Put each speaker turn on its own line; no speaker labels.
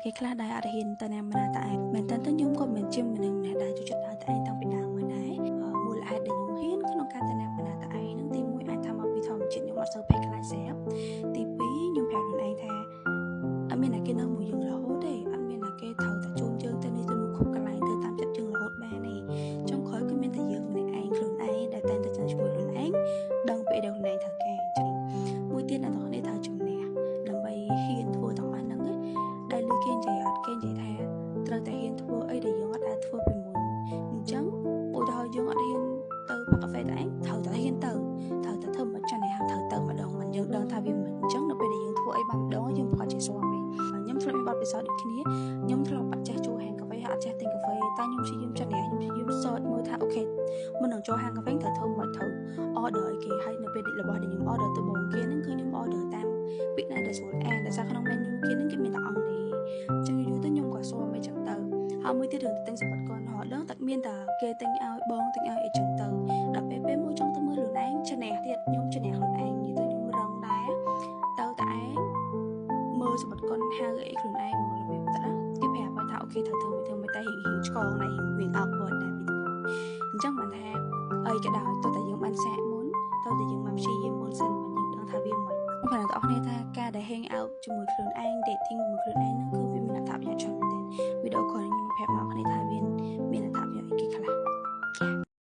cái class đại ở hiện tại nam mình tại mình tên tới nhung còn mình chim mình nè đại chủ chốt ở tại tăng Việt Nam mình đấy mua lại để nhung hiến cái nông ca tại nam mình tại nông tim mũi ai tham học bị thòng chuyện nhung ở sâu pek lại xếp tí pí nhung phèo lần anh tha anh mình là cái nông mùi dừng là hốt đấy anh mình là cái thầu tại chôn chơi tên đi tôi nuôi khúc cái lại từ tam chất dừng là hốt ba này trong khói cái mình tại dừng này anh luôn anh đại tên tại chân chui luôn anh đừng bị đều này thật kèn chạy mũi tiên là tao này thầu chùm nè làm bay hiến thua tao ăn nắng ấy đại lưỡi kén chạy thaត្រូវតែហ៊ានធ្វើអីដែលយើងអត់អាចធ្វើពីមុនអញ្ចឹងឧទាហរណ៍យើងអត់ហ៊ានទៅផឹកកាហ្វេតែឯងត្រូវតែហ៊ានទៅត្រូវតែធ្វើមិនចាស់នេះហាមត្រូវទៅម្ដងមិនយើងដឹងថាវាមិនអញ្ចឹងនៅពេលដែលយើងធ្វើអីបានម្ដងយើងប្រកាសជាស្វាមីខ្ញុំធ្លាប់មានបទពិសោធន៍ដូចគ្នាខ្ញុំធ្លាប់អត់ចេះចូលហាងកាហ្វេអត់ចេះទិញកាហ្វេតែខ្ញុំព្យាយាមចាស់នេះខ្ញុំព្យាយាម search មើលថាអូខេមុននឹងចូលហាងកាហ្វេត្រូវធ្វើមិនត្រូវ order អីគេហើយនៅពេលរបស់ដែលខ្ញុំ order ទៅបងគេហ្នឹងគឺខ្ញុំ order តាមពាក្យណាដែលស្រួលអានដោយសារក្នុង menu គេហ្នឹងគេមានតែអង់គ្លេសអញ្ចឹងយូរទៅខ្ញុំក៏ស្គាល់មិនចឹងទៅហើយមួយទៀតរឿងទិញសម្បត្តិកូនរហូតដល់តែមានតែគេទិញឲ្យបងទិញឲ្យអីចឹងទៅដល់ពេលមួយចង់ទៅមើលខ្លួនឯងឈ្នះទៀតខ្ញុំឈ្នះខ្លួនឯងនិយាយទៅខ្ញុំរឹងដែរទៅតែឯងមើលសម្បត្តិកូនហៅអីខ្លួនឯងមករបៀបទៅណាគេប្រាប់ថាអូខេត្រូវធ្វើមិនតែរៀងឆ្កងណារៀងអត់គាត់ដែរពីទៅអញ្ចឹងមិនថាអីក៏ដោយទៅតែយើងបានសាកមុនទៅតែយើងបានព្យាយាមមុនសិនមិនយើងដឹងថាវាមិនខ្ញុំប្រាប់ដល់អ្នកថាការដែល hang out ជាមួយខ្លួនឯង dating ជាមួយខ្លួនឯងហ្នឹងគឺវាមានអត្ថប្រយោជន៍ច្រើនមែនទែនវីដេអូខលខ្ញុំប្រាប់ដល់អ្នកថាវាមានអត្ថប្រយោជន៍អីគេខ្លះ